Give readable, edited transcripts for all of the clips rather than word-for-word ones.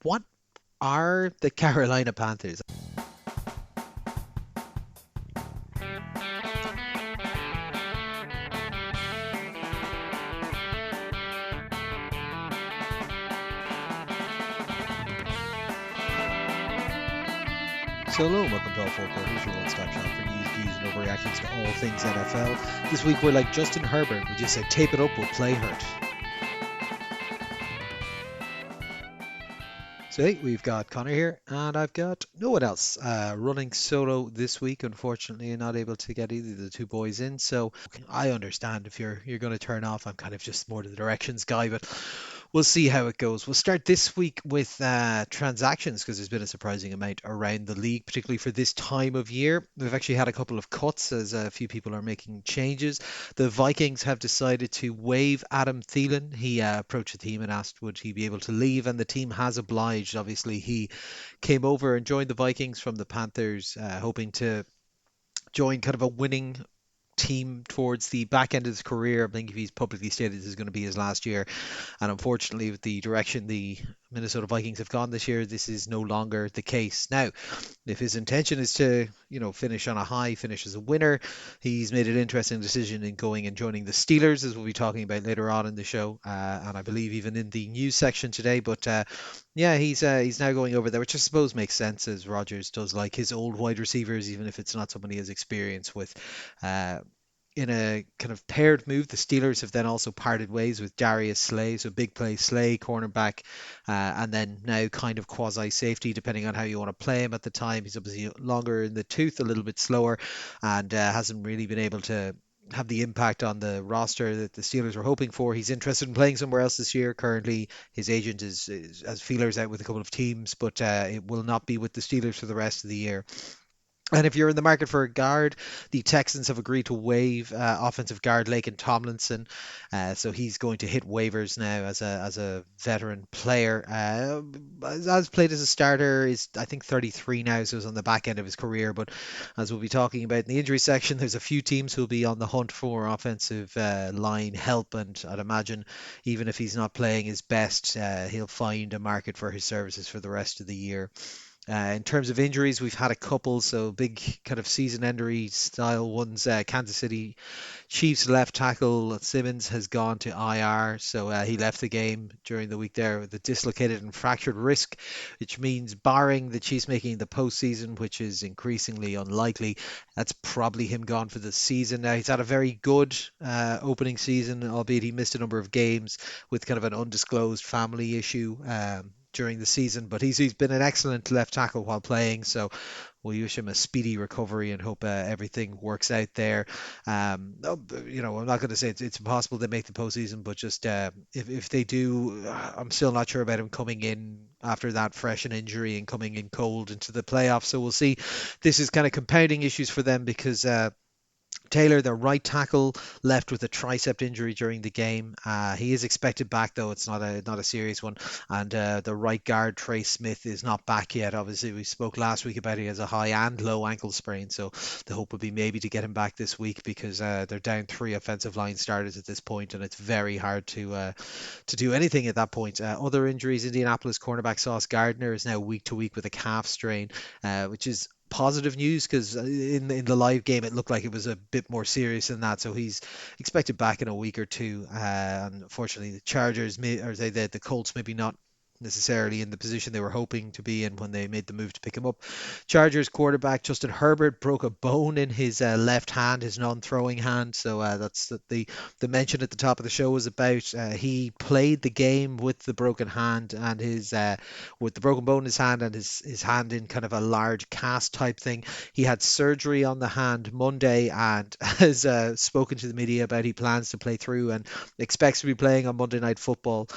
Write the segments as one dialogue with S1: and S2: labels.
S1: What are the Carolina Panthers? So hello and welcome to All Four Quarters, your one-stop shop for news, views, and overreactions to all things NFL. This week we're like Justin Herbert. We just said tape it up, we'll play hurt. So hey, we've got Connor here, and I've got no one else running solo this week. Unfortunately, I'm not able to get either of the two boys in. So I understand if you're going to turn off. I'm kind of just more the directions guy, but we'll see how it goes. We'll start this week with transactions because there's been a surprising amount around the league, particularly for this time of year. We've actually had a couple of cuts as a few people are making changes. The Vikings have decided to waive Adam Thielen. He approached the team and asked would he be able to leave, and the team has obliged. Obviously, he came over and joined the Vikings from the Panthers, hoping to join kind of a winning team towards the back end of his career. I think if he's publicly stated this is going to be his last year, and unfortunately, with the direction the Minnesota Vikings have gone this year, this is no longer the case. Now, if his intention is to, finish on a high, finish as a winner, he's made an interesting decision in going and joining the Steelers, as we'll be talking about later on in the show, and I believe even in the news section today. But yeah, he's now going over there, which I suppose makes sense, as Rodgers does like his old wide receivers, even if it's not someone he has experience with. Uh, in a kind of paired move, the Steelers have then also parted ways with Darius Slay, so big play Slay, cornerback, and then now kind of quasi safety, depending on how you want to play him at the time. He's obviously longer in the tooth, a little bit slower, and hasn't really been able to have the impact on the roster that the Steelers were hoping for. He's interested in playing somewhere else this year. Currently, his agent is has feelers out with a couple of teams, but it will not be with the Steelers for the rest of the year. And if you're in the market for a guard, the Texans have agreed to waive offensive guard Laken Tomlinson, so he's going to hit waivers now as a veteran player. Has played as a starter, is I think 33 now, so he's on the back end of his career. But as we'll be talking about in the injury section, there's a few teams who'll be on the hunt for offensive line help, and I'd imagine even if he's not playing his best, he'll find a market for his services for the rest of the year. In terms of injuries, we've had a couple, so big kind of season ender style ones. Kansas City Chiefs left tackle Simmons has gone to IR, so he left the game during the week there with a dislocated and fractured wrist, which means barring the Chiefs making the postseason, which is increasingly unlikely, that's probably him gone for the season. Now he's had a very good opening season, albeit he missed a number of games with kind of an undisclosed family issue. During the season, but he's been an excellent left tackle while playing. So we wish him a speedy recovery and hope everything works out there. I'm not going to say it's impossible to make the postseason, but just if they do, I'm still not sure about him coming in after that fresh an injury and coming in cold into the playoffs. So we'll see. This is kind of compounding issues for them because Taylor, their right tackle, left with a tricep injury during the game. He is expected back, though it's not a serious one. And the right guard, Trey Smith, is not back yet. Obviously, we spoke last week about he has a high and low ankle sprain, so the hope would be maybe to get him back this week because they're down three offensive line starters at this point, and it's very hard to do anything at that point. Other injuries: Indianapolis cornerback Sauce Gardner is now week to week with a calf strain, which is positive news because in the live game it looked like it was a bit more serious than that. So he's expected back in a week or two. Unfortunately, the Chargers or the Colts maybe not necessarily in the position they were hoping to be in when they made the move to pick him up. Chargers quarterback Justin Herbert broke a bone in his left hand, his non-throwing hand. So that's the mention at the top of the show was about. He played the game with the broken hand and his with the broken bone in his hand and his hand in kind of a large cast type thing. He had surgery on the hand Monday and has spoken to the media about he plans to play through and expects to be playing on Monday Night Football,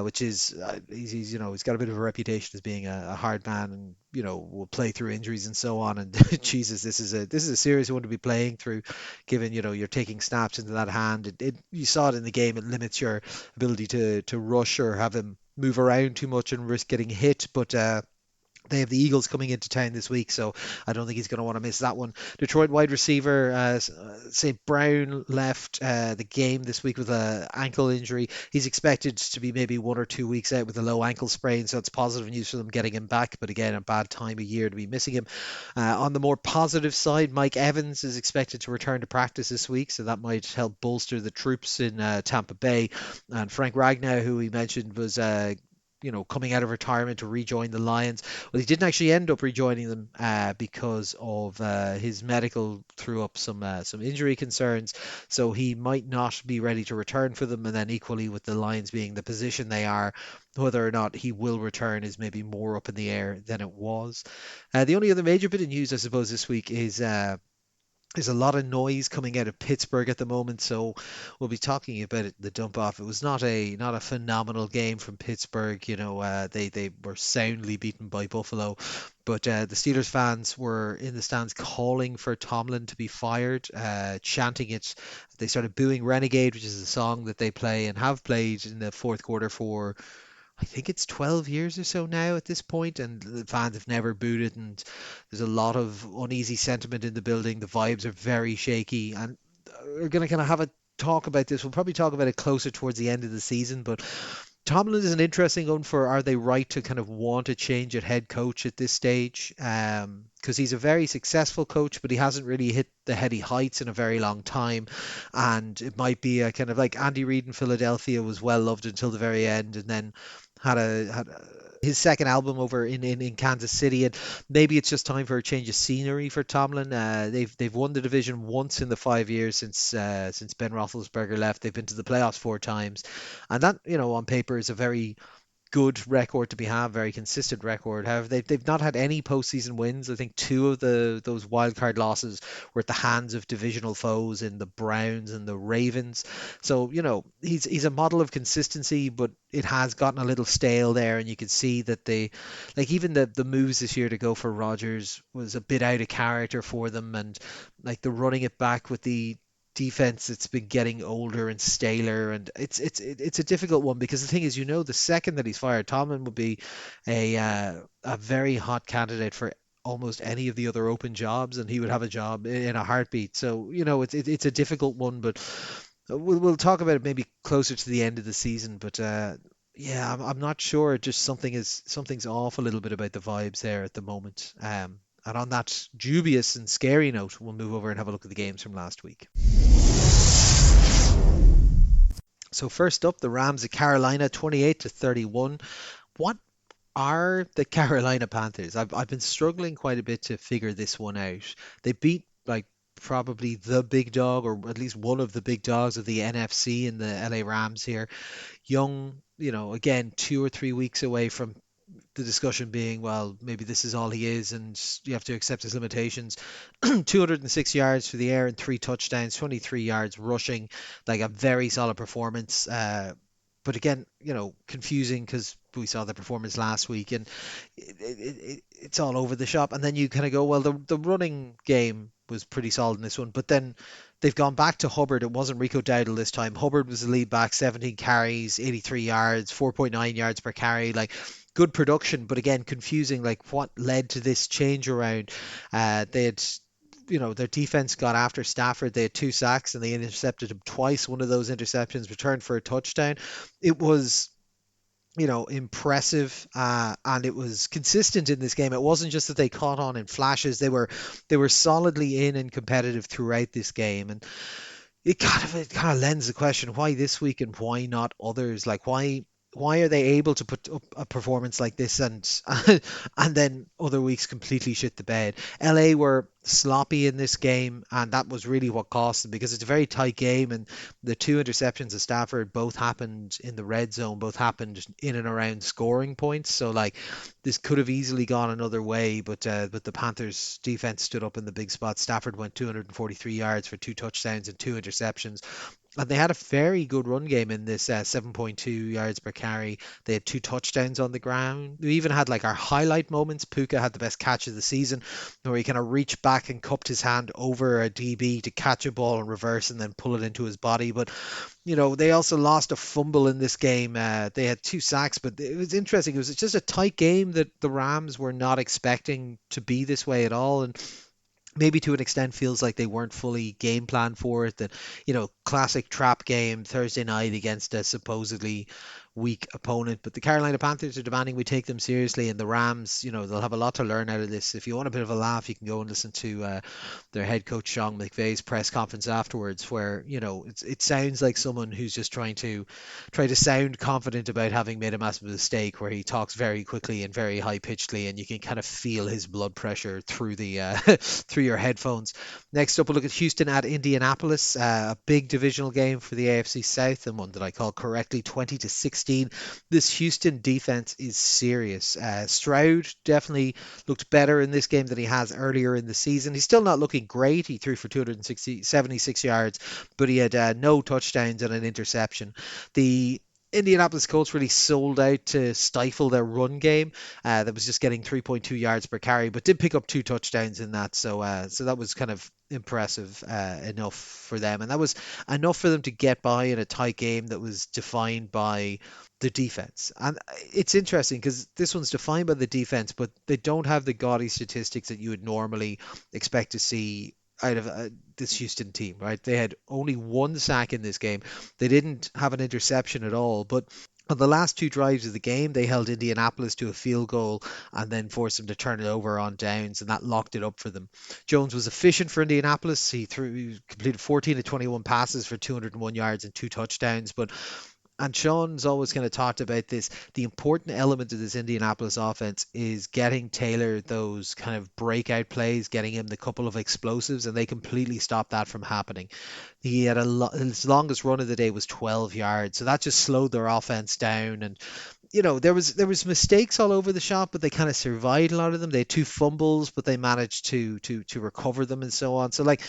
S1: which is he's got a bit of a reputation as being a hard man and will play through injuries and so on. And Jesus, this is a serious one to be playing through, given you're taking snaps into that hand. You saw it in the game. It limits your ability to rush or have him move around too much and risk getting hit. But They have the Eagles coming into town this week, so I don't think he's going to want to miss that one. Detroit wide receiver St. Brown left the game this week with a ankle injury. He's expected to be maybe 1 or 2 weeks out with a low ankle sprain, so it's positive news for them getting him back. But again, a bad time of year to be missing him. On the more positive side, Mike Evans is expected to return to practice this week, so that might help bolster the troops in Tampa Bay. And Frank Ragnow, who we mentioned was coming out of retirement to rejoin the Lions. Well, he didn't actually end up rejoining them because of his medical threw up some injury concerns, so he might not be ready to return for them. And then equally with the Lions being the position they are, whether or not he will return is maybe more up in the air than it was. The only other major bit of news, I suppose, this week is. There's a lot of noise coming out of Pittsburgh at the moment, so we'll be talking about it, the dump off. It was not a phenomenal game from Pittsburgh. They were soundly beaten by Buffalo, but the Steelers fans were in the stands calling for Tomlin to be fired, chanting it. They started booing "Renegade," which is a song that they play and have played in the fourth quarter for I think it's 12 years or so now at this point, and the fans have never booed it, and there's a lot of uneasy sentiment in the building. The vibes are very shaky, and we're going to kind of have a talk about this. We'll probably talk about it closer towards the end of the season, but Tomlin is an interesting one for are they right to kind of want to change at head coach at this stage? Because he's a very successful coach, but he hasn't really hit the heady heights in a very long time. And it might be a kind of like Andy Reid in Philadelphia was well loved until the very end, and then his second album over in Kansas City, and maybe it's just time for a change of scenery for Tomlin. They've won the division once in the 5 years since Ben Roethlisberger left. They've been to the playoffs 4 times, and that on paper is a very good record to be have, very consistent record. However, they've not had any postseason wins. I think two of those wild card losses were at the hands of divisional foes in the Browns and the Ravens. So he's a model of consistency, but it has gotten a little stale there, and you can see that even the moves this year to go for Rodgers was a bit out of character for them, and like the running it back with the defense it's been getting older and staler, and it's a difficult one because the thing is, the second that he's fired, Tomlin would be a very hot candidate for almost any of the other open jobs, and he would have a job in a heartbeat. So it's a difficult one, but we'll talk about it maybe closer to the end of the season. But yeah, I'm not sure. Just something's off a little bit about the vibes there at the moment. And on that dubious and scary note, we'll move over and have a look at the games from last week. So first up, the Rams at Carolina, 28-31. What are the Carolina Panthers? I've been struggling quite a bit to figure this one out. They beat like probably the big dog, or at least one of the big dogs of the NFC in the LA Rams here. Young, again, 2 or 3 weeks away from the discussion being, well, maybe this is all he is, and you have to accept his limitations. 206 yards for the air and 3 touchdowns, 23 yards rushing, like a very solid performance. But again, confusing because we saw the performance last week, and it's all over the shop. And then you kind of go, well, the running game was pretty solid in this one, but then they've gone back to Hubbard. It wasn't Rico Dowdle this time. Hubbard was the lead back, 17 carries, 83 yards, 4.9 yards per carry, like good production, but again, confusing, like what led to this change around. They had their defense got after Stafford. They had 2 sacks and they intercepted him twice. One of those interceptions returned for a touchdown. It was impressive, and it was consistent in this game. It wasn't just that they caught on in flashes. They were solidly in and competitive throughout this game, and it kind of lends the question, why this week and why not others? Like why are they able to put up a performance like this and and then other weeks completely shit the bed? LA were sloppy in this game, and that was really what cost them, because it's a very tight game, and the 2 interceptions of Stafford both happened in the red zone, both happened in and around scoring points. So like this could have easily gone another way, but the Panthers defense stood up in the big spot. Stafford went 243 yards for 2 touchdowns and 2 interceptions. And they had a very good run game in this 7.2 yards per carry. They had two touchdowns on the ground. We even had like our highlight moments. Puka had the best catch of the season, where he kind of reached back and cupped his hand over a DB to catch a ball in reverse and then pull it into his body. But they also lost a fumble in this game. They had two sacks, but it was interesting. It was just a tight game that the Rams were not expecting to be this way at all. And maybe to an extent feels like they weren't fully game plan for it. That, classic trap game Thursday night against a supposedly weak opponent. But the Carolina Panthers are demanding we take them seriously, and the Rams, they'll have a lot to learn out of this. If you want a bit of a laugh, you can go and listen to their head coach Sean McVay's press conference afterwards, where it sounds like someone who's just try to sound confident about having made a massive mistake, where he talks very quickly and very high pitchedly, and you can kind of feel his blood pressure through the through your headphones. Next up, we'll look at Houston at Indianapolis, a big divisional game for the AFC South, and one that I call correctly 20-16. This Houston defense is serious. Stroud definitely looked better in this game than he has earlier in the season. He's still not looking great. He threw for 276 yards, but he had no touchdowns and an interception. The Indianapolis Colts really sold out to stifle their run game. That was just getting 3.2 yards per carry, but did pick up two touchdowns in that. So that was kind of impressive enough for them, and that was enough for them to get by in a tight game that was defined by the defense. And it's interesting because this one's defined by the defense, but they don't have the gaudy statistics that you would normally expect to see out of this Houston team, right? They had only one sack in this game. They didn't have an interception at all, but on the last two drives of the game, they held Indianapolis to a field goal and then forced them to turn it over on downs, and that locked it up for them. Jones was efficient for Indianapolis. He completed 14 to 21 passes for 201 yards and two touchdowns, but Sean's always kind of talked about this. The important element of this Indianapolis offense is getting Taylor those kind of breakout plays, getting him the couple of explosives, and they completely stopped that from happening. He had his longest run of the day was 12 yards, so that just slowed their offense down. And there was mistakes all over the shop, but they kind of survived a lot of them. They had two fumbles, but they managed to recover them and so on. So like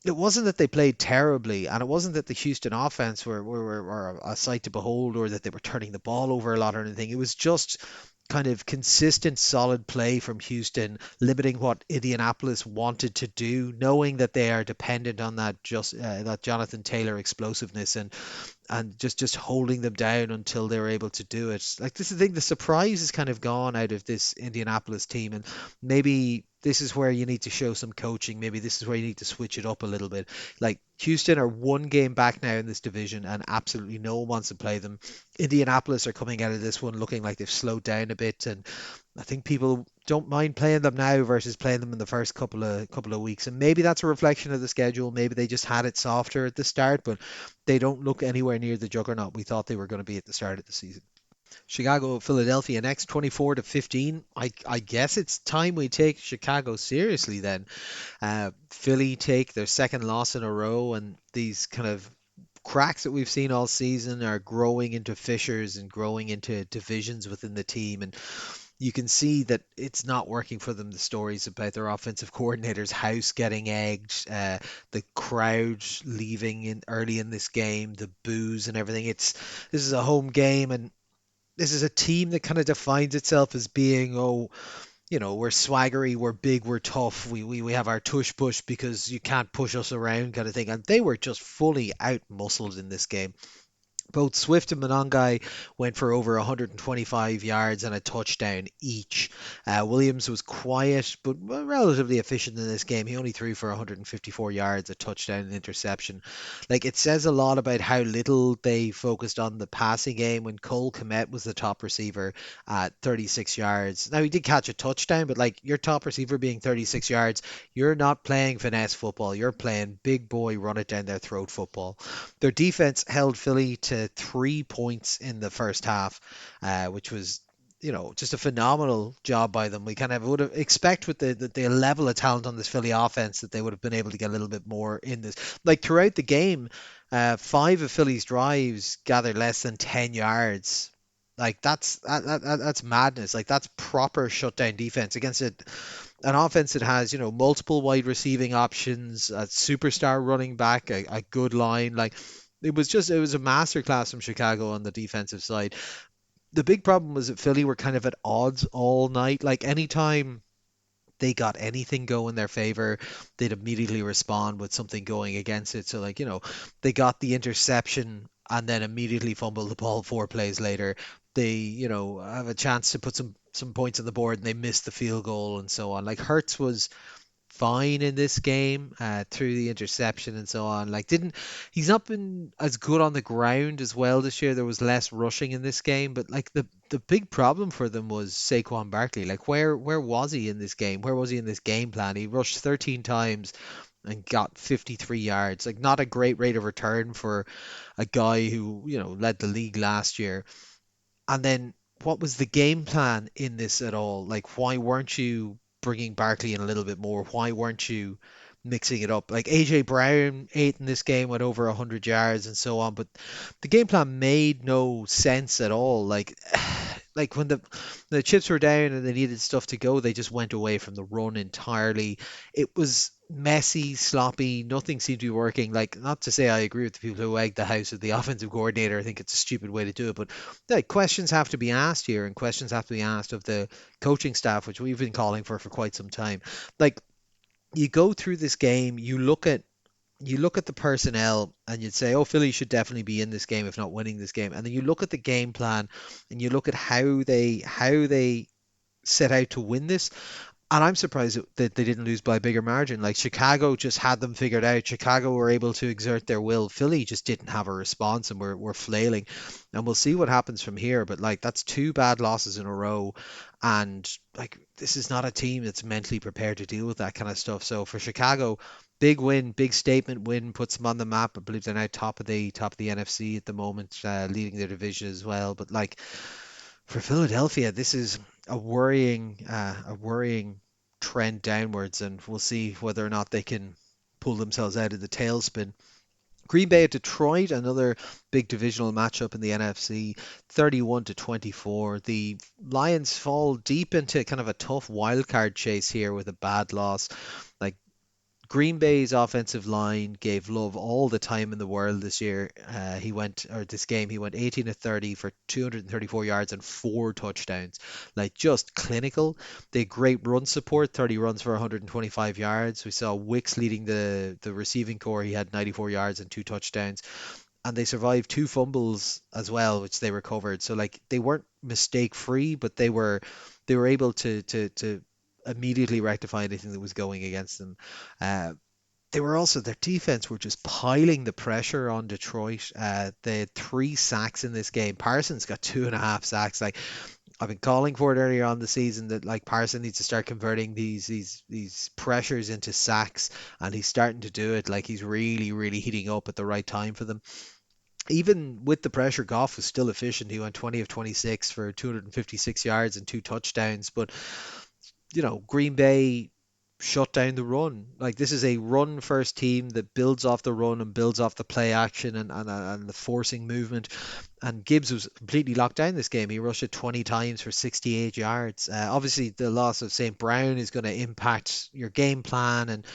S1: it wasn't that they played terribly, and it wasn't that the Houston offense were a sight to behold, or that they were turning the ball over a lot or anything. It was just kind of consistent, solid play from Houston, limiting what Indianapolis wanted to do, knowing that they are dependent on that Jonathan Taylor explosiveness, and just holding them down until they were able to do it. Like this is the thing, the surprise is kind of gone out of this Indianapolis team, and maybe this is where you need to show some coaching. Maybe this is where you need to switch it up a little bit. Like Houston are one game back now in this division, and absolutely no one wants to play them. Indianapolis are coming out of this one looking like they've slowed down a bit, and I think people don't mind playing them now versus playing them in the first couple of weeks. And maybe that's a reflection of the schedule. Maybe they just had it softer at the start, but they don't look anywhere near the juggernaut we thought they were going to be at the start of the season. Chicago, Philadelphia next, 24-15. I guess it's time we take Chicago seriously then. Philly take their second loss in a row, and these kind of cracks that we've seen all season are growing into fissures and growing into divisions within the team. And you can see that it's not working for them. The stories about their offensive coordinator's house getting egged, the crowd leaving in early in this game, the boos and everything. This is a home game, and this is a team that kind of defines itself as being, we're swaggery, we're big, we're tough, we have our tush push because you can't push us around kind of thing. And they were just fully out muscled in this game. Both Swift and Monongai went for over 125 yards and a touchdown each. Williams was quiet but relatively efficient in this game. He only threw for 154 yards, a touchdown, and interception. Like it says a lot about how little they focused on the passing game when Cole Kmet was the top receiver at 36 yards. Now he did catch a touchdown, but like your top receiver being 36 yards, you're not playing finesse football. You're playing big boy, run it down their throat football. Their defense held Philly to 3 points in the first half, which was, just a phenomenal job by them. We kind of would have expect with the level of talent on this Philly offense that they would have been able to get a little bit more in this. Like throughout the game, five of Philly's drives gathered less than 10 yards. Like that's madness. Like that's proper shutdown defense against an offense that has, multiple wide receiving options, a superstar running back, a good line. Like it was a masterclass from Chicago on the defensive side. The big problem was that Philly were kind of at odds all night. Like anytime they got anything go in their favor, they'd immediately respond with something going against it. So like, they got the interception and then immediately fumbled the ball 4 plays later. They, have a chance to put some points on the board and they missed the field goal and so on. Like Hertz was fine in this game through the interception and so on. Like didn't he's not been as good on the ground as well this year. There was less rushing in this game, but like the big problem for them was Saquon Barkley. Like where was he in this game? Where was he in this game plan? He rushed 13 times and got 53 yards. Like not a great rate of return for a guy who, led the league last year. And then what was the game plan in this at all? Like, why weren't you bringing Barkley in a little bit more? Why weren't you mixing it up? Like AJ Brown ate in this game, went over 100 yards and so on, but the game plan made no sense at all. Like, like when the chips were down and they needed stuff to go, they just went away from the run entirely. It was messy, sloppy. Nothing seemed to be working. Like, not to say I agree with the people who egged the house of the offensive coordinator. I think it's a stupid way to do it, but like questions have to be asked here, and questions have to be asked of the coaching staff, which we've been calling for quite some time. Like you go through this game, you look at the personnel and you'd say, oh, Philly should definitely be in this game if not winning this game. And then you look at the game plan and you look at how they set out to win this. And I'm surprised that they didn't lose by a bigger margin. Like Chicago just had them figured out. Chicago were able to exert their will. Philly just didn't have a response and were flailing. And we'll see what happens from here. But like that's two bad losses in a row. And like this is not a team that's mentally prepared to deal with that kind of stuff. So for Chicago, big win, big statement win, puts them on the map. I believe they're now top of the NFC at the moment, leading their division as well. But like for Philadelphia, this is a worrying trend downwards, and we'll see whether or not they can pull themselves out of the tailspin. Green Bay at Detroit, another big divisional matchup in the NFC, 31 to 24. The Lions fall deep into kind of a tough wild card chase here with a bad loss. Like Green Bay's offensive line gave Love all the time in the world this year. This game, he went 18 to 30 for 234 yards and 4 touchdowns. Like just clinical. They had great run support, 30 runs for 125 yards. We saw Wicks leading the receiving core. He had 94 yards and 2 touchdowns. And they survived 2 fumbles as well, which they recovered. So like they weren't mistake free, but they were able to immediately rectify anything that was going against them. Uh, their defense were just piling the pressure on Detroit. They had 3 sacks in this game. Parsons got 2.5 sacks. Like I've been calling for it earlier on the season that like Parsons needs to start converting these pressures into sacks, and he's starting to do it. Like he's really really heating up at the right time for them. Even with the pressure, Goff was still efficient. He went 20 of 26 for 256 yards and 2 touchdowns. But Green Bay shut down the run. Like this is a run first team that builds off the run and builds off the play action and the forcing movement. And Gibbs was completely locked down this game. He rushed it 20 times for 68 yards. Obviously, the loss of St. Brown is going to impact your game plan, and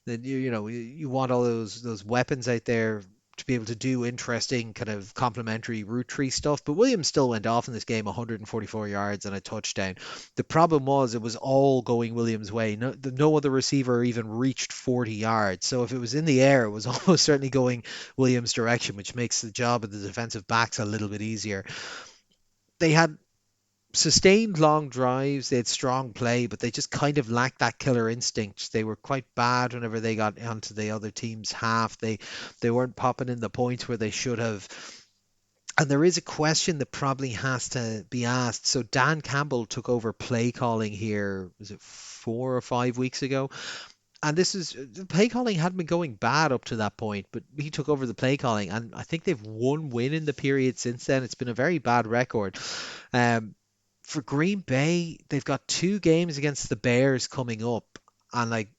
S1: then you want all those weapons out there to be able to do interesting kind of complementary route tree stuff. But Williams still went off in this game, 144 yards and a touchdown. The problem was it was all going Williams' way. No other receiver even reached 40 yards. So if it was in the air, it was almost certainly going Williams' direction, which makes the job of the defensive backs a little bit easier. They had sustained long drives, they had strong play, but they just kind of lacked that killer instinct. They were quite bad whenever they got onto the other team's half. They weren't popping in the points where they should have. And there is a question that probably has to be asked. So Dan Campbell took over play calling here, was it 4 or 5 weeks ago? And this is the play calling hadn't been going bad up to that point, but he took over the play calling, and I think they've one win in the period since then. It's been a very bad record. Um, for Green Bay, they've got 2 games against the Bears coming up, and like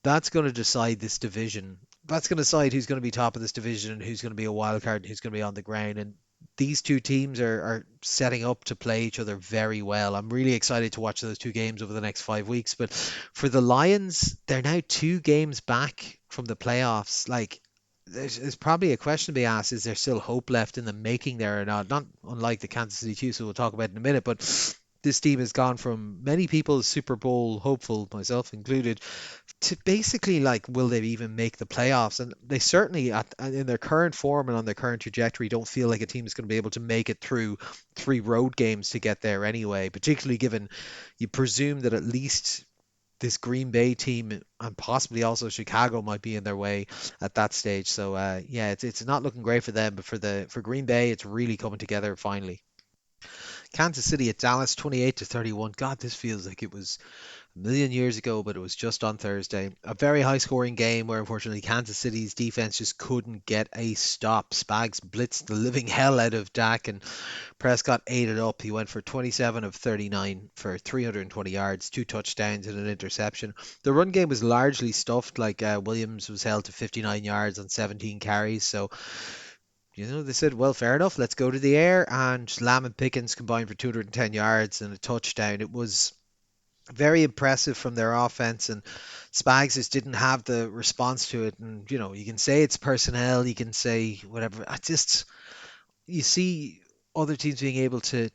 S1: that's going to decide this division. That's going to decide who's going to be top of this division and who's going to be a wild card and who's going to be on the ground. And these two teams are setting up to play each other very well. I'm really excited to watch those 2 games over the next 5 weeks. But for the Lions, they're now 2 games back from the playoffs. Like there's probably a question to be asked: is there still hope left in them making there or not? Not unlike the Kansas City Chiefs, who we'll talk about in a minute, but this team has gone from many people Super Bowl hopeful, myself included, to basically like, will they even make the playoffs? And they certainly, in their current form and on their current trajectory, don't feel like a team is going to be able to make it through three road games to get there anyway. Particularly given you presume that at least this Green Bay team and possibly also Chicago might be in their way at that stage. So yeah, it's not looking great for them, but for Green Bay, it's really coming together finally. Kansas City at Dallas, 28-31. God, this feels like it was a million years ago, but it was just on Thursday. A very high scoring game where unfortunately Kansas City's defense just couldn't get a stop. Spags blitzed the living hell out of Dak, and Prescott ate it up. He went for 27 of 39 for 320 yards, two touchdowns, and an interception. The run game was largely stuffed, like Williams was held to 59 yards on 17 carries. So, they said, well, fair enough, let's go to the air. And Lamb and Pickens combined for 210 yards and a touchdown. It was very impressive from their offense, and Spags just didn't have the response to it. And you can say it's personnel, you can say whatever. I just you see other teams being able to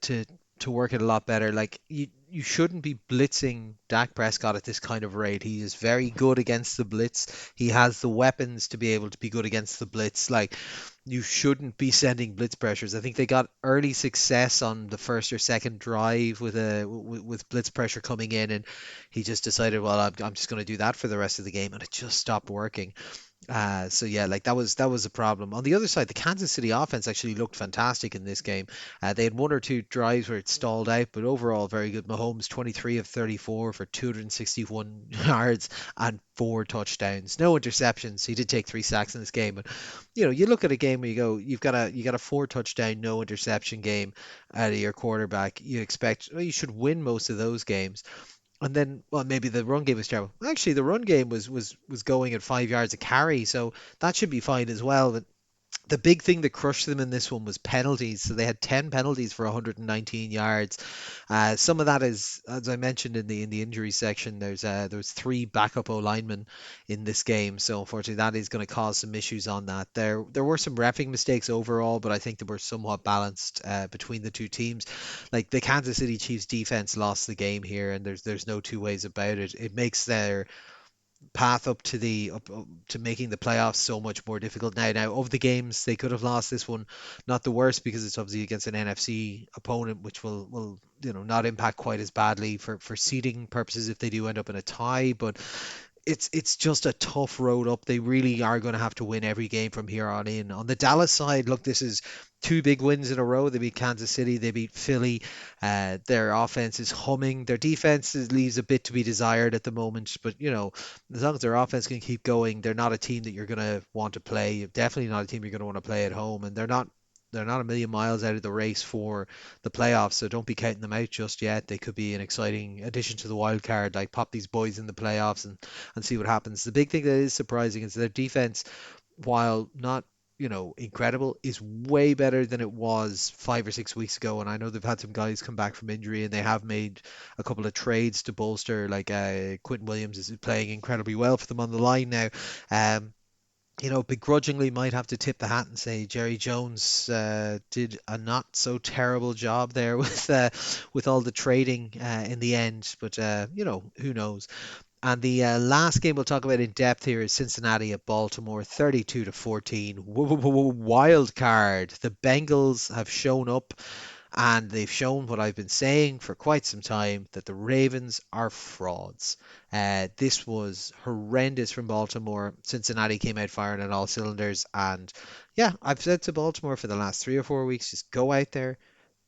S1: work it a lot better. Like you shouldn't be blitzing Dak Prescott at this kind of rate. He is very good against the blitz. He has the weapons to be able to be good against the blitz. Like, you shouldn't be sending blitz pressures. I think they got early success on the first or second drive with blitz pressure coming in, and he just decided, well, I'm just going to do that for the rest of the game, and it just stopped working. So yeah, like that was a problem. On the other side, the Kansas City offense actually looked fantastic in this game. They had one or two drives where it stalled out, but overall very good. Mahomes 23 of 34 for 261 yards and four touchdowns, no interceptions. He did take three sacks in this game, but you look at a game where you got a four touchdown, no interception game out of your quarterback. You expect, well, you should win most of those games. And then, well, maybe the run game was terrible. Actually, the run game was going at 5 yards a carry, so that should be fine as well. But the big thing that crushed them in this one was penalties. So they had 10 penalties for 119 yards. Some of that is, as I mentioned in the injury section, there's three backup O linemen in this game. So unfortunately, that is going to cause some issues on that. There were some refing mistakes overall, but I think they were somewhat balanced between the two teams. Like, the Kansas City Chiefs defense lost the game here, and there's no two ways about it. It makes their path up to making the playoffs so much more difficult now. Of the games they could have lost, this one not the worst, because it's obviously against an NFC opponent, which will not impact quite as badly for seeding purposes if they do end up in a tie. But it's just a tough road up. They really are going to have to win every game from here on in. On the Dallas side, look, this is two big wins in a row. They beat Kansas City, they beat Philly. Their offense is humming. Their defense leaves a bit to be desired at the moment, but as long as their offense can keep going, they're not a team that you're going to want to play. Definitely not a team you're going to want to play at home, and they're not a million miles out of the race for the playoffs, so don't be counting them out just yet. They could be an exciting addition to the wild card. Like, pop these boys in the playoffs and see what happens. The big thing that is surprising is their defense, while not incredible, is way better than it was 5 or 6 weeks ago. And I know they've had some guys come back from injury, and they have made a couple of trades to bolster. Like, Quentin Williams is playing incredibly well for them on the line now. Um, begrudgingly might have to tip the hat and say Jerry Jones did a not so terrible job there with all the trading in the end. But who knows? And the last game we'll talk about in depth here is Cincinnati at Baltimore, 32-14. Wild card. The Bengals have shown up, and they've shown what I've been saying for quite some time, that the Ravens are frauds. This was horrendous from Baltimore. Cincinnati came out firing on all cylinders. And yeah, I've said to Baltimore for the last 3 or 4 weeks, just go out there,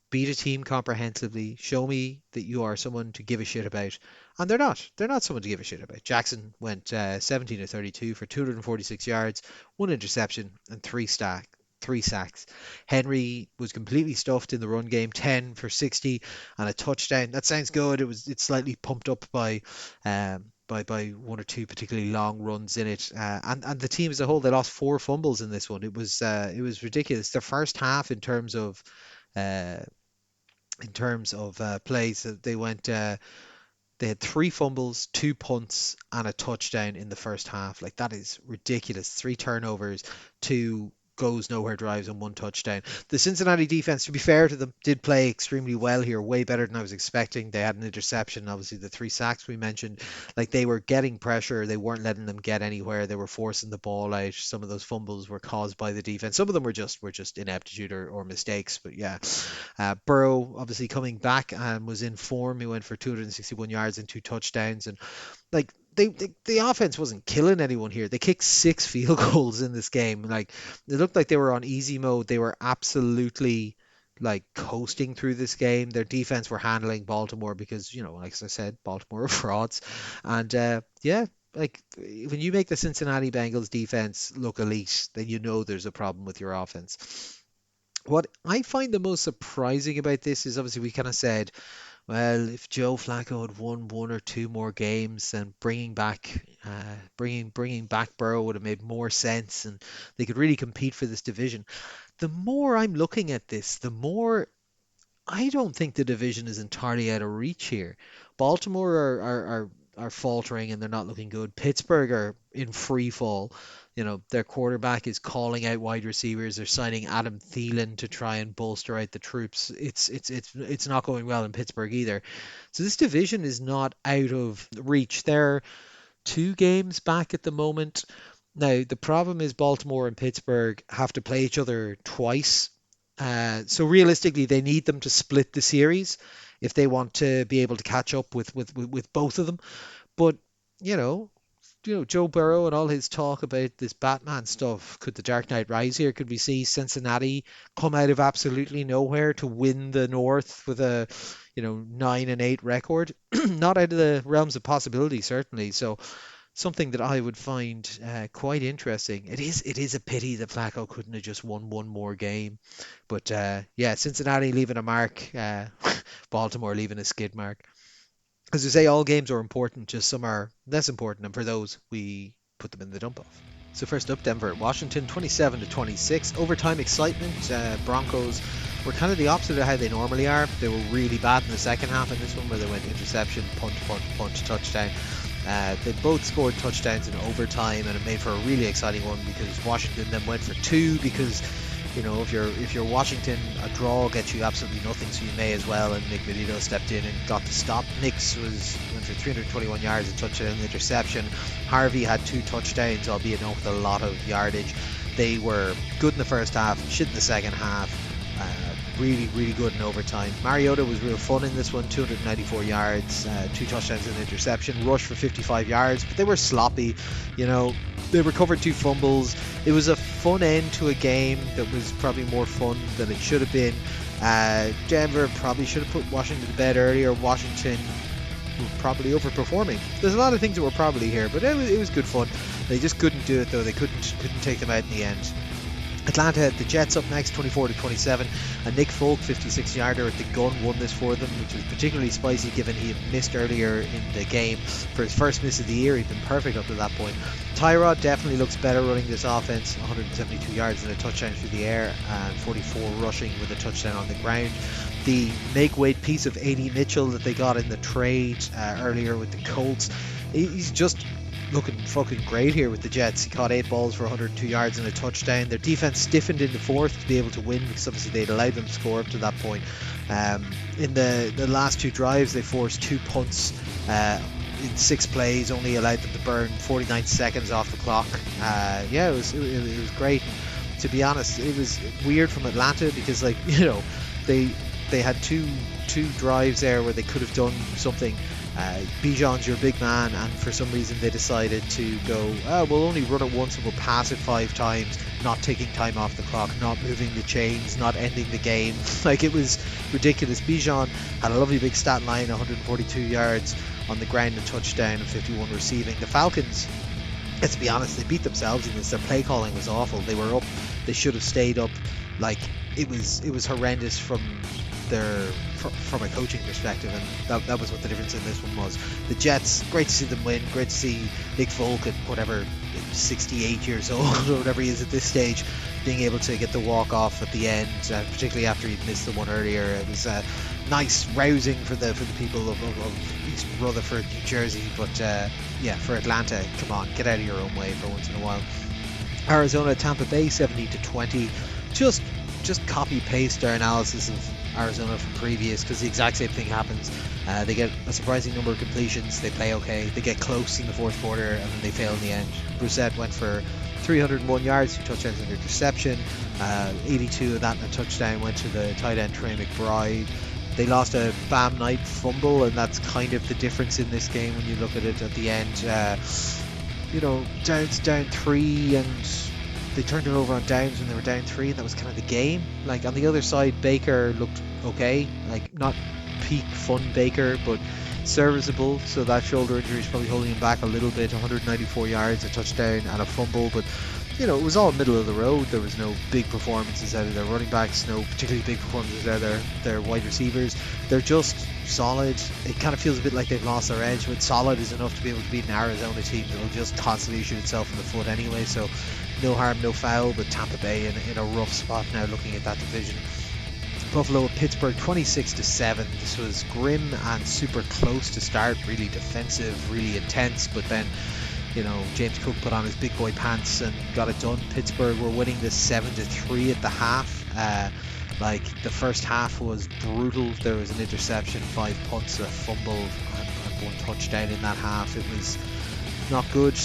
S1: beat a team comprehensively, show me that you are someone to give a shit about. And they're not. They're not someone to give a shit about. Jackson went 17 of 32 for 246 yards, one interception, and three sacks. Henry was completely stuffed in the run game, 10 for 60 and a touchdown. That sounds good. It's slightly pumped up by one or two particularly long runs in it. And the team as a whole, they lost four fumbles in this one. It was ridiculous. Their first half uh, in terms of plays, they went They had three fumbles, two punts, and a touchdown in the first half. Like, that is ridiculous. Three turnovers, two goes nowhere drives, and one touchdown. The Cincinnati defense, to be fair to them, did play extremely well here, way better than I was expecting. They had an interception, obviously the three sacks we mentioned. Like, they were getting pressure, they weren't letting them get anywhere. They were forcing the ball out. Some of those fumbles were caused by the defense. Some of them were just ineptitude or mistakes. But yeah, Burrow obviously coming back and was in form. He went for 261 yards and two touchdowns. And like, the offense wasn't killing anyone here. They kicked six field goals in this game. Like, it looked like they were on easy mode. They were absolutely like coasting through this game. Their defense were handling Baltimore because, like I said, Baltimore are frauds. And yeah, like, when you make the Cincinnati Bengals defense look elite, then you know there's a problem with your offense. What I find the most surprising about this is, obviously we kind of said, well, if Joe Flacco had won one or two more games, then bringing back Burrow would have made more sense, and they could really compete for this division. The more I'm looking at this, the more I don't think the division is entirely out of reach here. Baltimore are faltering and they're not looking good. Pittsburgh are in free fall. Their quarterback is calling out wide receivers. They're signing Adam Thielen to try and bolster out the troops. It's not going well in Pittsburgh either. So this division is not out of reach. They're two games back at the moment. Now, the problem is Baltimore and Pittsburgh have to play each other twice. So realistically, they need them to split the series if they want to be able to catch up with both of them. But you know, Joe Burrow and all his talk about this Batman stuff. Could the Dark Knight rise here? Could we see Cincinnati come out of absolutely nowhere to win the North with a 9-8 record? Not out of the realms of possibility, certainly. So something that I would find quite interesting. It is a pity that Flacco couldn't have just won one more game, but yeah, Cincinnati leaving a mark, Baltimore leaving a skid mark. As we say, all games are important, just some are less important, and for those we put them in the dump off. So first up, Denver at Washington, 27-26. Overtime excitement. Broncos were kind of the opposite of how they normally are. They were really bad in the second half in this one, where they went interception, punt, punt, punt, touchdown. They both scored touchdowns in overtime, and it made for a really exciting one because Washington then went for two because, if you're Washington, a draw gets you absolutely nothing, so you may as well. And Nick Medito stepped in and got the stop. Nix went for 321 yards, a touchdown, and interception. Harvey had two touchdowns, albeit not with a lot of yardage. They were good in the first half, shit in the second half. Really, really good in overtime. Mariota was real fun in this one, 294 yards, two touchdowns and an interception, rushed for 55 yards, but they were sloppy. They recovered two fumbles. It was a fun end to a game that was probably more fun than it should have been. Denver probably should have put Washington to bed earlier. Washington were probably overperforming. There's a lot of things that were probably here, but it was good fun. They just couldn't do it though. They couldn't take them out in the end. Atlanta had the Jets up next, 24-27, and Nick Folk, 56-yarder at the gun, won this for them, which was particularly spicy given he had missed earlier in the game. For his first miss of the year, he'd been perfect up to that point. Tyrod definitely looks better running this offense, 172 yards and a touchdown through the air, and 44 rushing with a touchdown on the ground. The make-weight piece of A.D. Mitchell that they got in the trade earlier with the Colts, he's just looking fucking great here with the Jets. He caught 8 balls for 102 yards and a touchdown. Their defense stiffened in the fourth to be able to win because obviously they'd allowed them to score up to that point. In the last two drives, they forced 2 punts in 6 plays, only allowed them to burn 49 seconds off the clock. Yeah, it was great. To be honest, it was weird from Atlanta because, they had two drives there where they could have done something. Bijan's your big man, and for some reason they decided to go, we'll only run it once and we'll pass it 5 times, not taking time off the clock, not moving the chains, not ending the game. It was ridiculous. Bijan had a lovely big stat line, 142 yards on the ground, a touchdown, and 51 receiving. The Falcons, let's be honest, they beat themselves in this. Their play calling was awful. They were up, they should have stayed up. It was horrendous from from a coaching perspective, and that was what the difference in this one was. The Jets, great to see them win, great to see Nick Folk at whatever 68 years old or whatever he is at this stage, being able to get the walk off at the end, particularly after he'd missed the one earlier. It was nice, rousing for the people of East Rutherford, New Jersey. But yeah, for Atlanta, come on, get out of your own way for once in a while. Arizona, Tampa Bay, 17-20. Just copy paste our analysis of Arizona from previous, because the exact same thing happens. They get a surprising number of completions, they play okay, they get close in the fourth quarter, and then they fail in the end. Brissett went for 301 yards, 2 touchdowns and an interception. 82 of that and a touchdown went to the tight end Trey McBride. They lost a Bam Knight fumble, and that's kind of the difference in this game when you look at it at the end. Down 3, and they turned it over on downs when they were down 3, and that was kind of the game. Like, on the other side, Baker looked okay, like not peak fun Baker, but serviceable. So that shoulder injury is probably holding him back a little bit. 194 yards, a touchdown and a fumble, but it was all middle of the road. There was no big performances out of their running backs, no particularly big performances out of their wide receivers. They're just solid. It kind of feels a bit like they've lost their edge, but solid is enough to be able to beat an Arizona team that will just constantly shoot itself in the foot anyway. So no harm, no foul, but Tampa Bay in a rough spot now looking at that division. Buffalo at Pittsburgh, 26-7. This was grim and super close to start, really defensive, really intense, but then James Cook put on his big boy pants and got it done. Pittsburgh were winning this 7-3 at the half. The first half was brutal. There was an interception, 5 punts, a fumble, and 1 touchdown in that half. It was not good.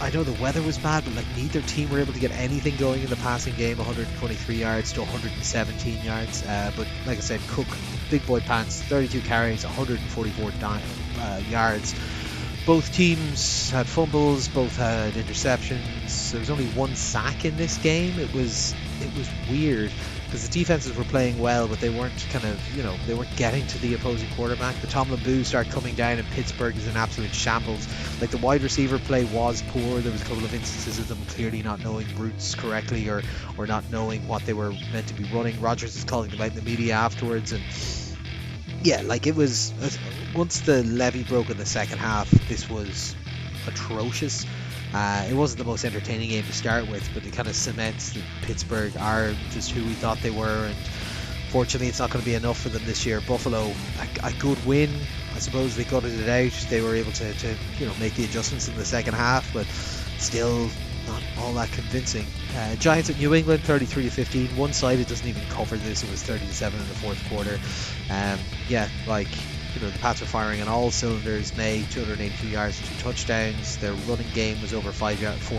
S1: I know the weather was bad, but neither team were able to get anything going in the passing game. 123 yards to 117 yards. But like I said, Cook, big boy pants, 32 carries, 144 yards. Both teams had fumbles, both had interceptions. There was only 1 sack in this game. It was weird because the defenses were playing well, but they weren't they weren't getting to the opposing quarterback. The Tomlin Boo started coming down, and Pittsburgh is in absolute shambles. The wide receiver play was poor. There was a couple of instances of them clearly not knowing routes correctly or not knowing what they were meant to be running. Rodgers is calling them out in the media afterwards, and yeah, it was once the levee broke in the second half, this was atrocious. It wasn't the most entertaining game to start with, but it kind of cements that Pittsburgh are just who we thought they were, and fortunately it's not going to be enough for them this year. Buffalo, a good win. I suppose they gutted it out. They were able to make the adjustments in the second half, but still not all that convincing. Giants at New England, 33-15. One-sided, doesn't even cover this. It was 30-7 in the fourth quarter. The Pats were firing on all cylinders. May, 282 yards and 2 touchdowns. Their running game was over 4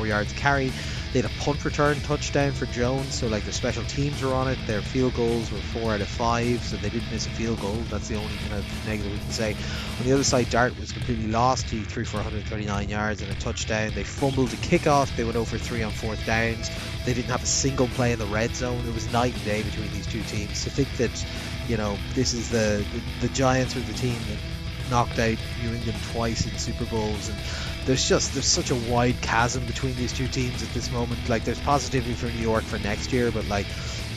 S1: yards carry. They had a punt return touchdown for Jones, so their special teams were on it. Their field goals were 4 out of 5, so they didn't miss a field goal. That's the only kind of negative we can say. On the other side, Dart was completely lost. He threw for 139 yards and a touchdown. They fumbled a kickoff. They went over 3 on 4th downs. They didn't have a single play in the red zone. It was night and day between these two teams. To think that this is the Giants were the team that knocked out New England twice in Super Bowls, and there's such a wide chasm between these two teams at this moment. There's positivity for New York for next year, but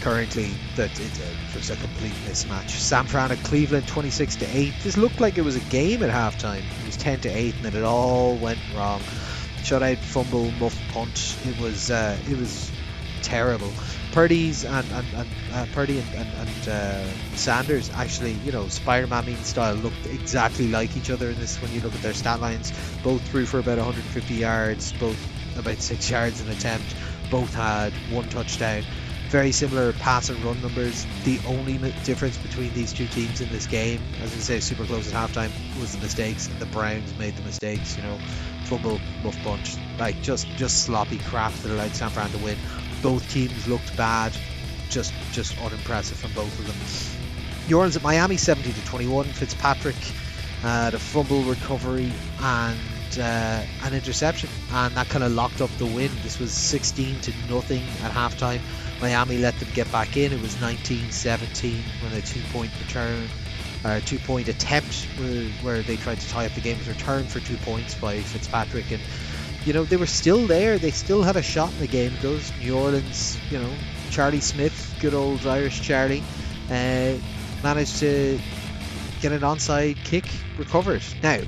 S1: currently that it's just a complete mismatch. San Fran at Cleveland, 26-8. This looked like it was a game at halftime. It was 10-8, and then it all went wrong. Shutout, fumble, muff, punt. It was terrible. Purdy and Sanders actually, Spider-Man style looked exactly like each other in this when you look at their stat lines. Both threw for about 150 yards, both about 6 yards an attempt, both had 1 touchdown. Very similar pass and run numbers. The only difference between these two teams in this game, as we say, super close at halftime, was the mistakes, and the Browns made the mistakes. Fumble, muff, punt, just sloppy crap that allowed San Fran to win. Both teams looked bad, just unimpressive from both of them. New Orleans at Miami, 70-21. Fitzpatrick had a fumble recovery and an interception, and that kind of locked up the win. This was 16-0 at halftime. Miami let them get back in. It was 19-17 when a 2-point return, 2-point attempt where they tried to tie up the game was returned for 2 points by Fitzpatrick, and they were still there. They still had a shot in the game. Those New Orleans, Charlie Smith, good old Irish Charlie, managed to get an onside kick recovered. Now,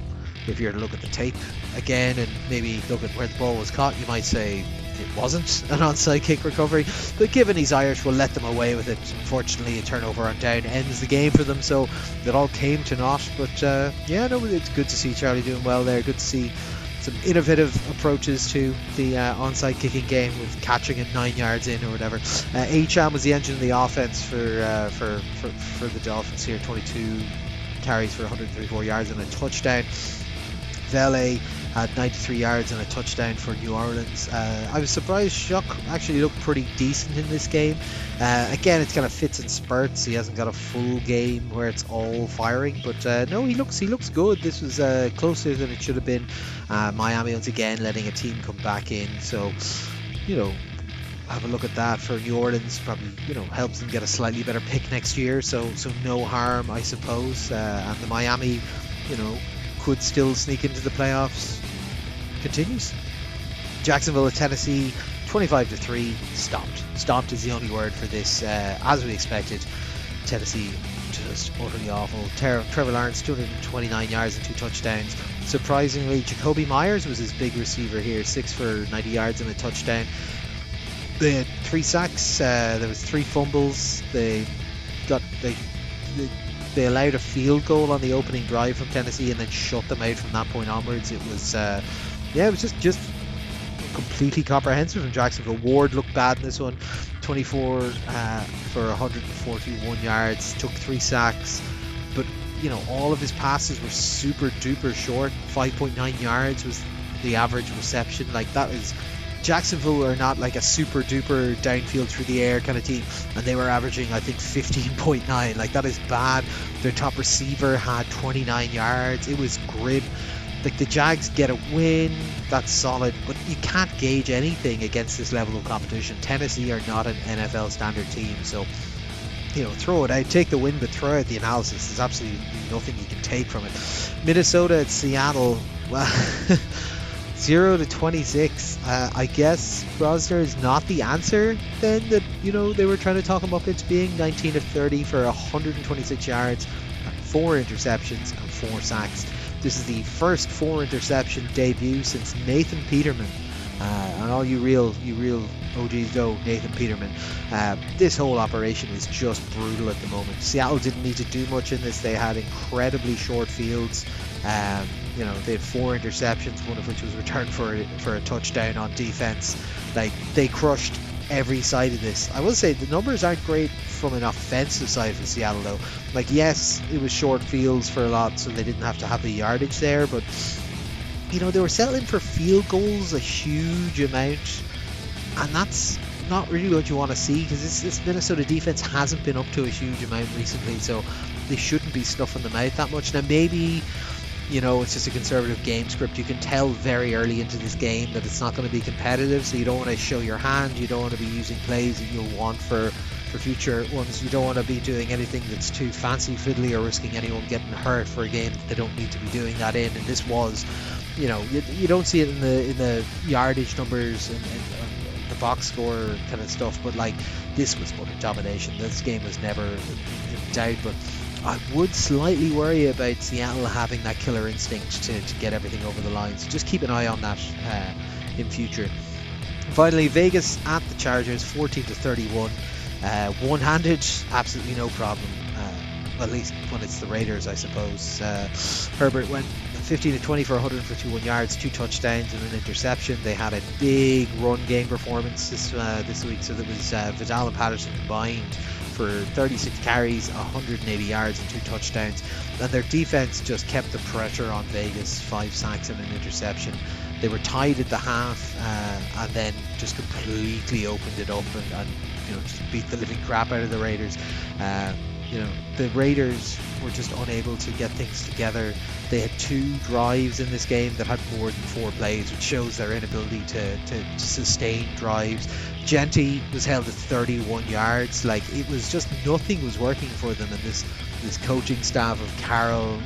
S1: if you're to look at the tape again and maybe look at where the ball was caught, you might say it wasn't an onside kick recovery, but given he's Irish, we'll let them away with it. Unfortunately, a turnover on down ends the game for them, so it all came to naught. But yeah, no, it's good to see Charlie doing well there. Good to see some innovative approaches to the onside kicking game, with catching it 9 yards in or whatever. Acham was the engine of the offense for the Dolphins here. 22 carries for 134 yards and a touchdown. Vele had 93 yards and a touchdown for New Orleans. I was surprised Shuck actually looked pretty decent in this game. Again, it's kind of fits in spurts. He hasn't got a full game where it's all firing, but no, he looks good. This was closer than it should have been. Miami once again letting a team come back in, so have a look at that for New Orleans. Probably helps them get a slightly better pick next year, so no harm, I suppose. And the Miami could still sneak into the playoffs continues. Jacksonville at Tennessee 25-3. Stomped is the only word for this. As we expected, Tennessee just utterly awful. Trevor Lawrence 229 yards and 2 touchdowns. Surprisingly, Jacoby Myers was his big receiver here, 6 for 90 yards and a touchdown. They had 3 sacks. There was 3 fumbles. They allowed a field goal on the opening drive from Tennessee and then shut them out from that point onwards. It was it was just completely comprehensive from Jacksonville. Ward looked bad in this one, 24 for 141 yards, took 3 sacks, but all of his passes were super duper short. 5.9 yards was the average reception. Like, that is, Jacksonville are not like a super duper downfield through the air kind of team, and they were averaging, I think, 15.9. Like, that is bad. Their top receiver had 29 yards. It was grim. Like, the Jags get a win, that's solid, but you can't gauge anything against this level of competition. Tennessee are not an NFL standard team, so throw it out, take the win, but throw out the analysis. There's absolutely nothing you can take from it. Minnesota at Seattle, well, 0-26. I guess Brosner is not the answer then, that they were trying to talk him up into being. 19-30 for 126 yards, 4 interceptions and 4 sacks. This is the first 4 interception debut since Nathan Peterman. And all you real OGs know Nathan Peterman. This whole operation is just brutal at the moment. Seattle didn't need to do much in this. They had incredibly short fields. They had 4 interceptions, one of which was returned for a touchdown on defense. Like, they crushed every side of this. I will say the numbers aren't great from an offensive side for Seattle though. Like, yes, it was short fields for a lot, so they didn't have to have the yardage there, but they were settling for field goals a huge amount, and that's not really what you want to see, because this Minnesota defense hasn't been up to a huge amount recently, so they shouldn't be snuffing them out that much. Now, maybe it's just a conservative game script. You can tell very early into this game that it's not going to be competitive, so you don't want to show your hand. You don't want to be using plays that you'll want for future ones. You don't want to be doing anything that's too fancy fiddly or risking anyone getting hurt for a game that they don't need to be doing that in. And this was, you don't see it in the yardage numbers and the box score kind of stuff, but like, this was utter domination. This game was never in doubt, but I would slightly worry about Seattle having that killer instinct to get everything over the line. So just keep an eye on that in future. Finally, Vegas at the Chargers, 14-31. One-handed, absolutely no problem. At least when it's the Raiders, I suppose. Herbert went 15-20 for 151 yards, 2 touchdowns and an interception. They had a big run game performance this week, so there was Vidal and Patterson combined for 36 carries, 180 yards and 2 touchdowns. And their defense just kept the pressure on Vegas, 5 sacks and an interception. They were tied at the half and then just completely opened it up and just beat the living crap out of the Raiders. The Raiders were just unable to get things together. They had 2 drives in this game that had more than 4 plays, which shows their inability to sustain drives. Genty was held at 31 yards. Like, it was just, nothing was working for them, and this coaching staff of Carroll,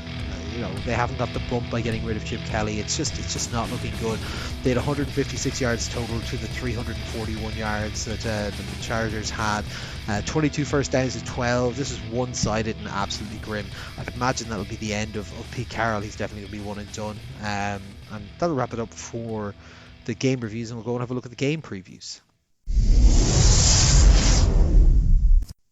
S1: they haven't got the bump by getting rid of Chip Kelly. It's just not looking good. They had 156 yards total to the 341 yards that the Chargers had. 22 first downs to 12. This is one-sided and absolutely grim. I can imagine that'll be the end of Pete Carroll. He's definitely going to be one and done. And that'll wrap it up for the game reviews, and we'll go and have a look at the game previews.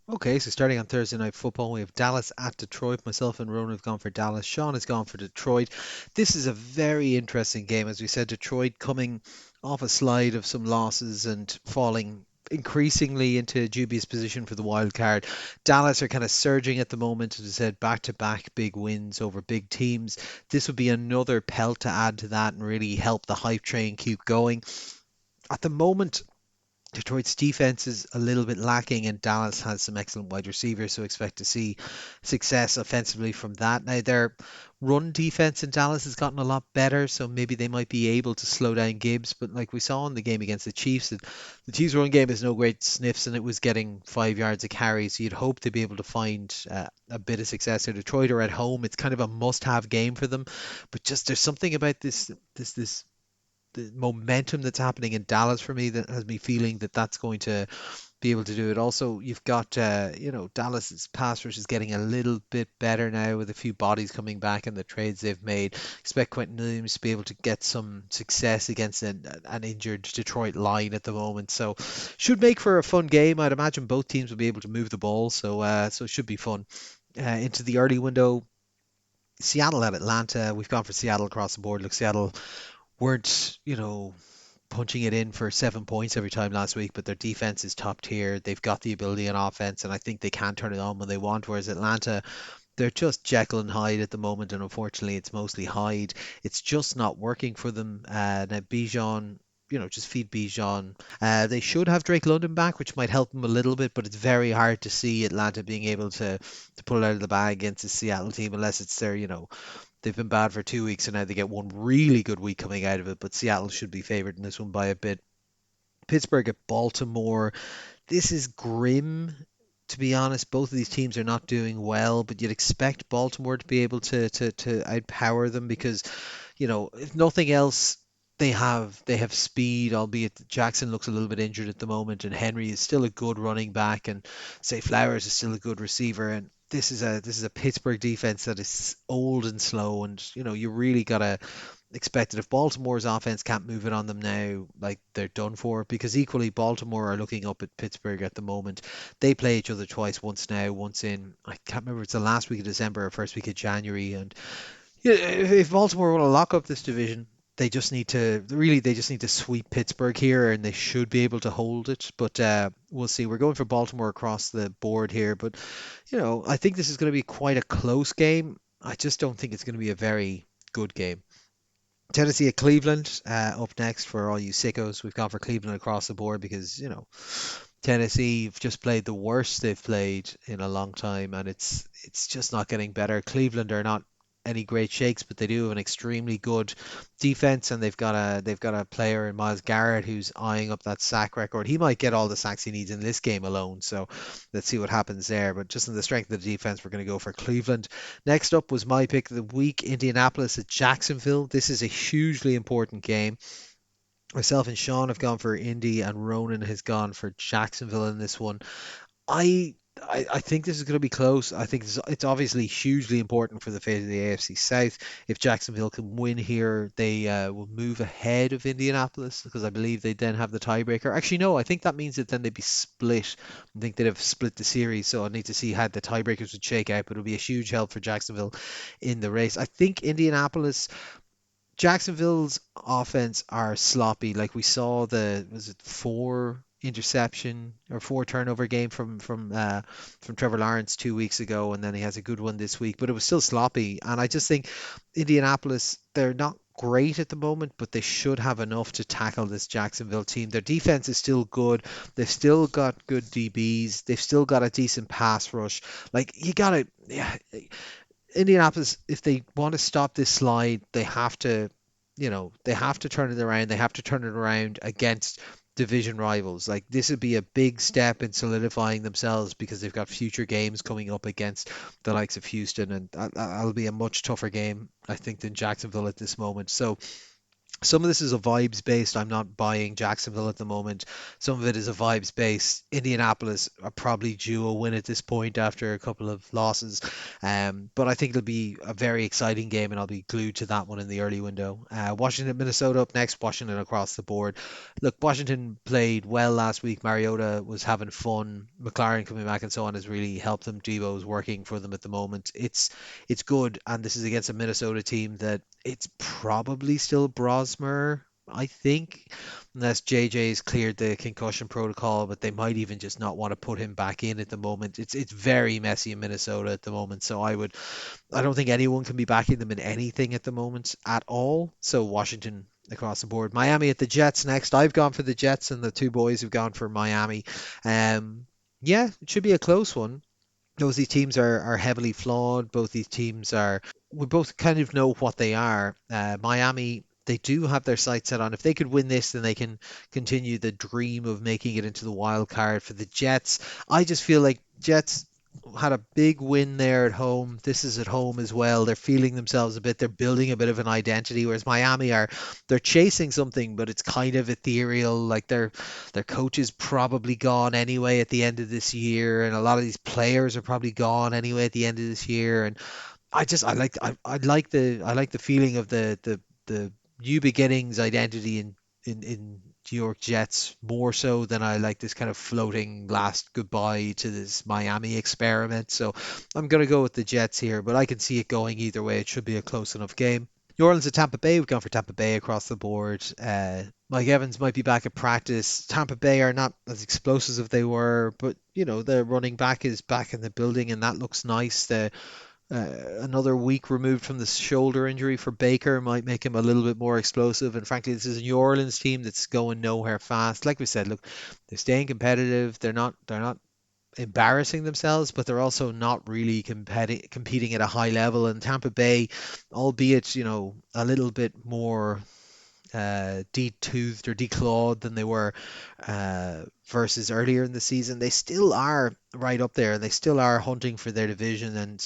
S1: Okay, so starting on Thursday Night Football, we have Dallas at Detroit. Myself and Ronan have gone for Dallas. Sean has gone for Detroit. This is a very interesting game. As we said, Detroit coming off a slide of some losses and falling increasingly into dubious position for the wild card. Dallas are kind of surging at the moment, as I said, back-to-back big wins over big teams. This would be another pelt to add to that and really help the hype train keep going. At the moment, Detroit's defense is a little bit lacking, and Dallas has some excellent wide receivers, so expect to see success offensively from that. Now, their run defense in Dallas has gotten a lot better, so maybe they might be able to slow down Gibbs. But like we saw in the game against the Chiefs, the Chiefs' run game is no great sniffs, and it was getting 5 yards a carry. So you'd hope to be able to find a bit of success here. Detroit are at home; it's kind of a must-have game for them. But just there's something about this the momentum that's happening in Dallas for me that has me feeling that that's going to be able to do it. Also, you've got Dallas's pass rush is getting a little bit better now with a few bodies coming back and the trades they've made. Expect Quentin Williams to be able to get some success against an injured Detroit line at the moment. So should make for a fun game. I'd imagine both teams will be able to move the ball, so it should be fun. Into the early window, Seattle at Atlanta. We've gone for Seattle across the board. Look, Seattle weren't, punching it in for 7 points every time last week, but their defense is top tier. They've got the ability on offense, and I think they can turn it on when they want. Whereas Atlanta, they're just Jekyll and Hyde at the moment, and unfortunately, it's mostly Hyde. It's just not working for them. Now, Bijan. Just feed Bijan. They should have Drake London back, which might help them a little bit, but it's very hard to see Atlanta being able to pull it out of the bag against the Seattle team unless it's their, they've been bad for 2 weeks and now they get one really good week coming out of it. But Seattle should be favored in this one by a bit. Pittsburgh at Baltimore. This is grim, to be honest. Both of these teams are not doing well, but you'd expect Baltimore to be able to outpower them because, if nothing else, they have speed, albeit Jackson looks a little bit injured at the moment, and Henry is still a good running back, and say Flowers is still a good receiver, and this is a Pittsburgh defense that is old and slow, and you really gotta expect that if Baltimore's offense can't move it on them now, like they're done for. Because equally, Baltimore are looking up at Pittsburgh at the moment. They play each other twice, once now, once in I can't remember if it's the last week of December or first week of January, and yeah, if Baltimore want to lock up this division, they just need to sweep Pittsburgh here, and they should be able to hold it. But we'll see. We're going for Baltimore across the board here, but I think this is going to be quite a close game. I just don't think it's going to be a very good game. Tennessee at Cleveland, up next for all you sickos. We've gone for Cleveland across the board because Tennessee have just played the worst they've played in a long time, and it's just not getting better. Cleveland are not any great shakes, but they do have an extremely good defense, and they've got a player in Myles Garrett who's eyeing up that sack record. He might get all the sacks he needs in this game alone, so let's see what happens there. But just in the strength of the defense, we're going to go for Cleveland. Next up was my pick of the week, Indianapolis at Jacksonville. This is a hugely important game. Myself and Sean have gone for Indy, and Ronan has gone for Jacksonville in this one. I I think this is going to be close. I think it's obviously hugely important for the fate of the AFC South. If Jacksonville can win here, they will move ahead of Indianapolis because I believe they then have the tiebreaker. Actually, no, I think that means that then they'd be split. I think they'd have split the series, so I need to see how the tiebreakers would shake out. But it'll be a huge help for Jacksonville in the race. I think Jacksonville's offense are sloppy. Like we saw was it four interception or four turnover game from Trevor Lawrence 2 weeks ago, and then he has a good one this week. But it was still sloppy, and I just think Indianapolis, they're not great at the moment, but they should have enough to tackle this Jacksonville team. Their defense is still good. They've still got good DBs. They've still got a decent pass rush. Like you gotta, yeah, Indianapolis, if they want to stop this slide, they have to turn it around. They have to turn it around against division rivals. Like this would be a big step in solidifying themselves because they've got future games coming up against the likes of Houston, and that'll be a much tougher game, I think, than Jacksonville at this moment. So some of this is a vibes based. I'm not buying Jacksonville at the moment. Some of it is a vibes based. Indianapolis are probably due a win at this point after a couple of losses. But I think it'll be a very exciting game, and I'll be glued to that one in the early window. Washington, Minnesota up next. Washington across the board. Look, Washington played well last week. Mariota was having fun. McLaren coming back and so on has really helped them. Debo's working for them at the moment. It's good, and this is against a Minnesota team that it's probably still Brosmer, I think, unless JJ's cleared the concussion protocol, but they might even just not want to put him back in at the moment. It's very messy in Minnesota at the moment, so I don't think anyone can be backing them in anything at the moment at all. So Washington across the board. Miami at the Jets next. I've gone for the Jets, and the two boys have gone for Miami. Yeah, it should be a close one. Both these teams are heavily flawed. Both these teams are, we both kind of know what they are. Miami, they do have their sights set on. If they could win this, then they can continue the dream of making it into the wild card. For the Jets, I just feel like Jets had a big win there at home. This is at home as well. They're feeling themselves a bit. They're building a bit of an identity, whereas Miami are, they're chasing something, but it's kind of ethereal. Like their coach is probably gone anyway at the end of this year, and a lot of these players are probably gone anyway at the end of this year. And I like the feeling of the new beginnings identity in New York Jets more so than I like this kind of floating last goodbye to this Miami experiment. So I'm gonna go with the Jets here, but I can see it going either way. It should be a close enough game. New Orleans at Tampa Bay. We've gone for Tampa Bay across the board. Mike Evans might be back at practice. Tampa Bay are not as explosive as they were, but their running back is back in the building, and that looks nice. Another week removed from the shoulder injury for Baker might make him a little bit more explosive. And frankly, this is a New Orleans team that's going nowhere fast. Like we said, look, they're staying competitive. They're not embarrassing themselves, but they're also not really competing at a high level. And Tampa Bay, albeit a little bit more de-toothed or declawed than they were versus earlier in the season, they still are right up there and they still are hunting for their division. And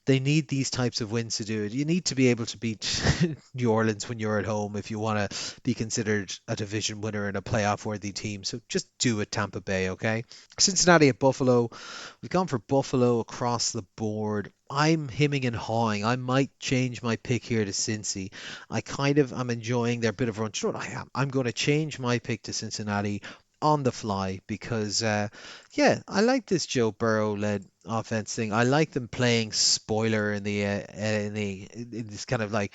S1: they need these types of wins to do it. You need to be able to beat New Orleans when you're at home if you want to be considered a division winner and a playoff worthy team. So just do it, Tampa Bay, okay? Cincinnati at Buffalo. We've gone for Buffalo across the board. I'm hemming and hawing. I might change my pick here to Cincy. I'm enjoying their bit of run. Do you know what I am? I'm going to change my pick to Cincinnati on the fly because, yeah, I like this Joe Burrow-led offense thing. I like them playing spoiler in this kind of like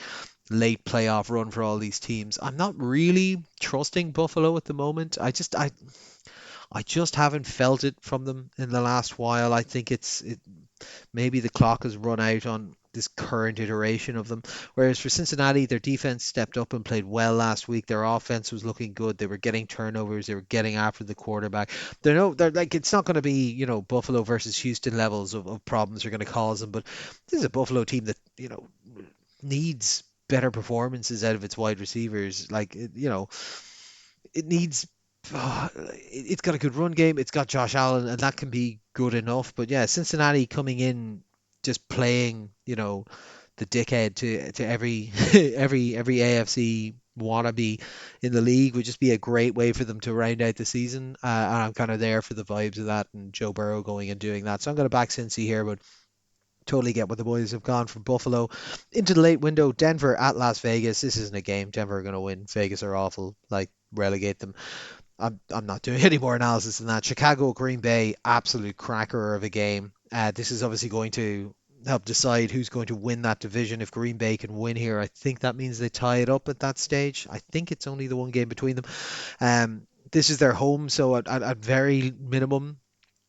S1: late playoff run for all these teams. I'm not really trusting Buffalo at the moment. I just haven't felt it from them in the last while. I think maybe the clock has run out on this current iteration of them. Whereas for Cincinnati, their defense stepped up and played well last week. Their offense was looking good. They were getting turnovers. They were getting after the quarterback. They're like it's not going to be Buffalo versus Houston levels of problems are going to cause them. But this is a Buffalo team that needs better performances out of its wide receivers. Like it needs. It's got a good run game. It's got Josh Allen, and that can be good enough. But yeah, Cincinnati coming in just playing, the dickhead to every every AFC wannabe in the league would just be a great way for them to round out the season. And I'm kind of there for the vibes of that and Joe Burrow going and doing that. So I'm going to back Cincy here, but totally get what the boys have gone from Buffalo into the late window. Denver at Las Vegas. This isn't a game. Denver are going to win. Vegas are awful. Like relegate them. I'm not doing any more analysis than that. Chicago, Green Bay, absolute cracker of a game. This is obviously going to help decide who's going to win that division. If Green Bay can win here, I think that means they tie it up at that stage. I think it's only the one game between them. This is their home, so at very minimum,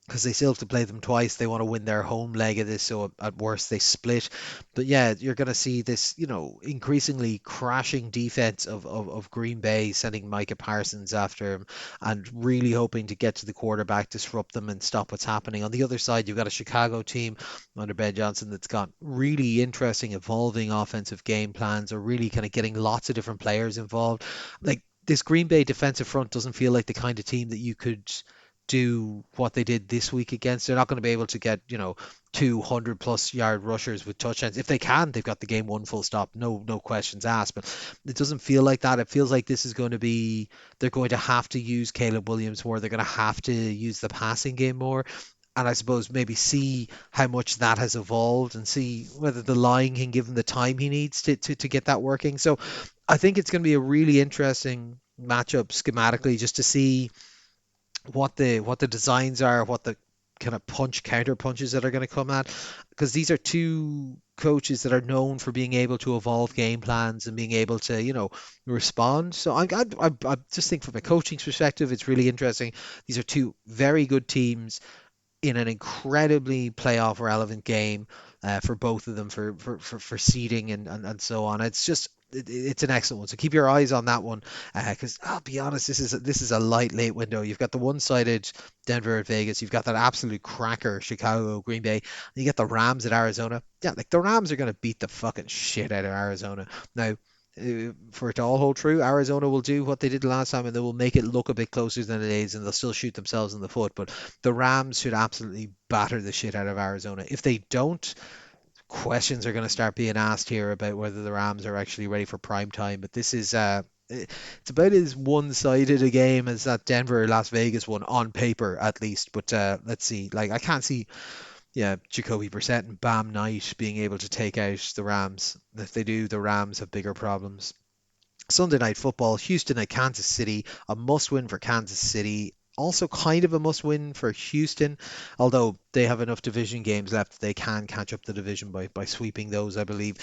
S1: because they still have to play them twice. They want to win their home leg of this, so at worst they split. But yeah, you're going to see this, increasingly crashing defense of Green Bay sending Micah Parsons after him and really hoping to get to the quarterback, disrupt them, and stop what's happening. On the other side, you've got a Chicago team under Ben Johnson that's got really interesting, evolving offensive game plans, or really kind of getting lots of different players involved. Like this Green Bay defensive front doesn't feel like the kind of team that you could do what they did this week against. They're not going to be able to get, 200 plus yard rushers with touchdowns. If they can, they've got the game won full stop. No questions asked. But it doesn't feel like that. It feels like this is going to be, they're going to have to use Caleb Williams more. They're going to have to use the passing game more. And I suppose maybe see how much that has evolved and see whether the line can give him the time he needs to get that working. So I think it's going to be a really interesting matchup schematically just to see what the designs are, what the kind of counter punches that are going to come at, because these are two coaches that are known for being able to evolve game plans and being able to respond. So I just think from a coaching perspective, it's really interesting. These are two very good teams in an incredibly playoff relevant game for both of them for seeding and so on. It's just it's an excellent one. So keep your eyes on that one because I'll be honest, this is a light late window. You've got the one-sided Denver at Vegas. You've got that absolute cracker Chicago Green Bay. And you get the Rams at Arizona. Yeah, like the Rams are going to beat the fucking shit out of Arizona. Now, for it to all hold true, Arizona will do what they did last time and they will make it look a bit closer than it is and they'll still shoot themselves in the foot. But the Rams should absolutely batter the shit out of Arizona. If they don't, questions are going to start being asked here about whether the Rams are actually ready for prime time. But this is it's about as one-sided a game as that Denver Las Vegas one on paper at least. But let's see. Like I can't see yeah, Jacoby Brissett and Bam Knight being able to take out the Rams. If they do, the Rams have bigger problems. Sunday night football, Houston at Kansas City, a must win for Kansas City. Also, kind of a must win for Houston, although they have enough division games left, they can catch up the division by sweeping those, I believe.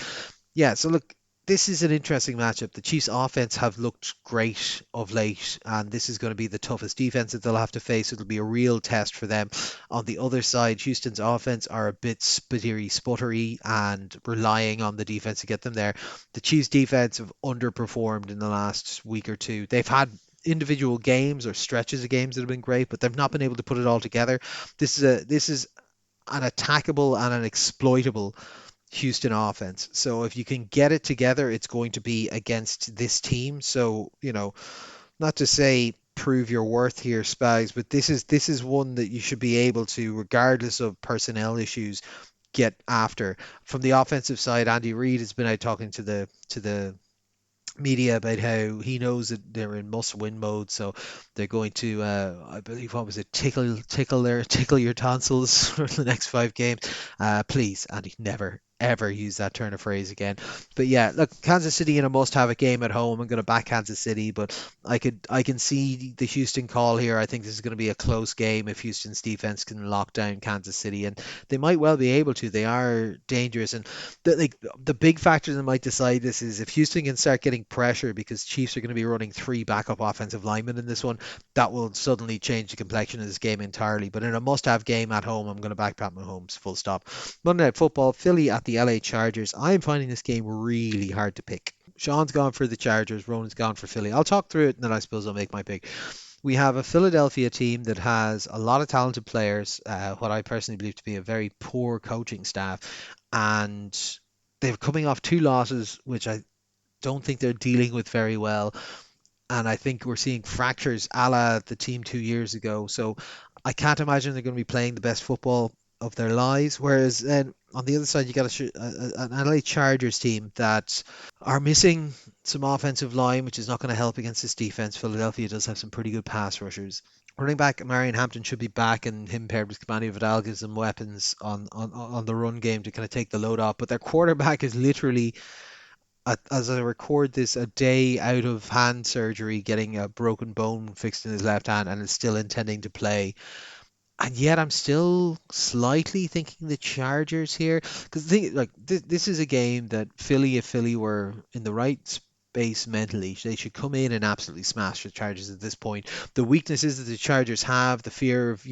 S1: Yeah, so look, this is an interesting matchup. The Chiefs' offense have looked great of late, and this is going to be the toughest defense that they'll have to face. It'll be a real test for them. On the other side, Houston's offense are a bit sputtery, and relying on the defense to get them there. The Chiefs' defense have underperformed in the last week or two. They've had individual games or stretches of games that have been great, but they've not been able to put it all together. This is an attackable and an exploitable Houston offense. So if you can get it together, it's going to be against this team. So, not to say prove your worth here, Spags, but this is one that you should be able to, regardless of personnel issues, get after. From the offensive side, Andy Reid has been out talking to the media about how he knows that they're in must-win mode, so they're going to, I believe, what was it, tickle your tonsils for the next 5 games. Please, Andy, never ever use that turn of phrase again. But yeah, look, Kansas City in a must-have a game at home. I'm going to back Kansas City, but I can see the Houston call here. I think this is going to be a close game if Houston's defense can lock down Kansas City, and they might well be able to. They are dangerous, and the big factor that might decide this is if Houston can start getting pressure because Chiefs are going to be running 3 backup offensive linemen in this one, that will suddenly change the complexion of this game entirely. But in a must-have game at home, I'm going to back Pat Mahomes, full stop. Monday Night Football, Philly at the LA Chargers. I'm finding this game really hard to pick. Sean's gone for the Chargers, Ronan's gone for Philly. I'll talk through it and then I suppose I'll make my pick. We have a Philadelphia team that has a lot of talented players, what I personally believe to be a very poor coaching staff, and they're coming off 2 losses, which I don't think they're dealing with very well. And I think we're seeing fractures a la the team 2 years ago. So I can't imagine they're going to be playing the best football of their lives. Whereas then on the other side, you got an LA Chargers team that are missing some offensive line, which is not going to help against this defense. Philadelphia does have some pretty good pass rushers. Running back Marion Hampton should be back, and him paired with Kamani Vidal gives them weapons on the run game to kind of take the load off. But their quarterback is literally, as I record this, a day out of hand surgery, getting a broken bone fixed in his left hand, and is still intending to play. And yet, I'm still slightly thinking the Chargers here because like this is a game that Philly, if Philly were in the right space mentally, they should come in and absolutely smash the Chargers at this point. The weaknesses that the Chargers have, the fear of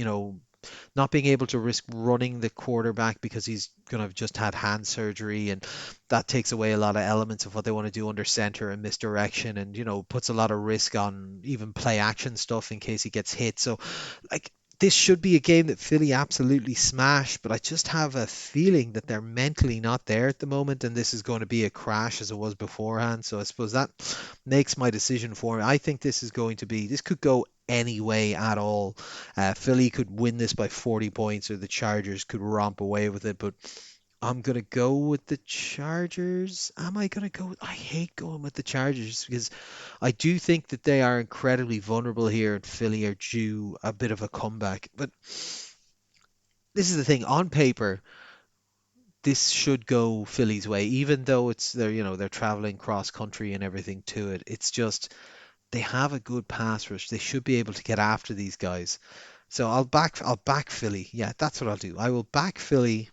S1: not being able to risk running the quarterback because he's going to have just had hand surgery, and that takes away a lot of elements of what they want to do under center and misdirection, and puts a lot of risk on even play action stuff in case he gets hit. So like this should be a game that Philly absolutely smash, but I just have a feeling that they're mentally not there at the moment, and this is going to be a crash as it was beforehand. So I suppose that makes my decision for me. I think this could go any way at all. Philly could win this by 40 points, or the Chargers could romp away with it, but I'm gonna go with the Chargers. Am I gonna go? I hate going with the Chargers because I do think that they are incredibly vulnerable here, and Philly are due a bit of a comeback. But this is the thing, on paper, this should go Philly's way, even though they're traveling cross country and everything to it. It's just they have a good pass rush. They should be able to get after these guys. So I'll back Philly. Yeah, that's what I'll do. I will back Philly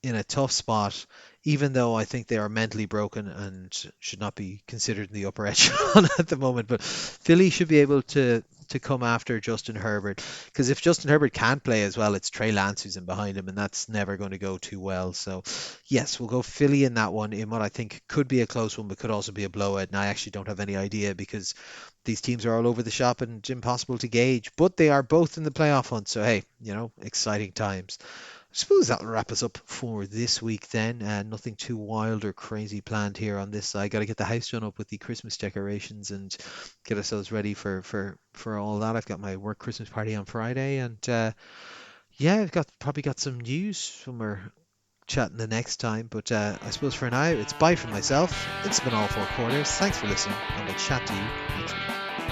S1: in a tough spot, even though I think they are mentally broken and should not be considered in the upper echelon at the moment. But Philly should be able to come after Justin Herbert, because if Justin Herbert can't play as well, it's Trey Lance who's in behind him, and that's never going to go too well. So yes, we'll go Philly in that one, in what I think could be a close one, but could also be a blowout. And I actually don't have any idea because these teams are all over the shop and it's impossible to gauge. But they are both in the playoff hunt, so hey, exciting times. I suppose that'll wrap us up for this week then. Nothing too wild or crazy planned here on this side. Got to get the house done up with the Christmas decorations and get ourselves ready for all that. I've got my work Christmas party on Friday, and yeah, I've probably got some news when we're chatting the next time. But I suppose for now, it's bye from myself. It's been all four quarters. Thanks for listening, and we'll chat to you next week.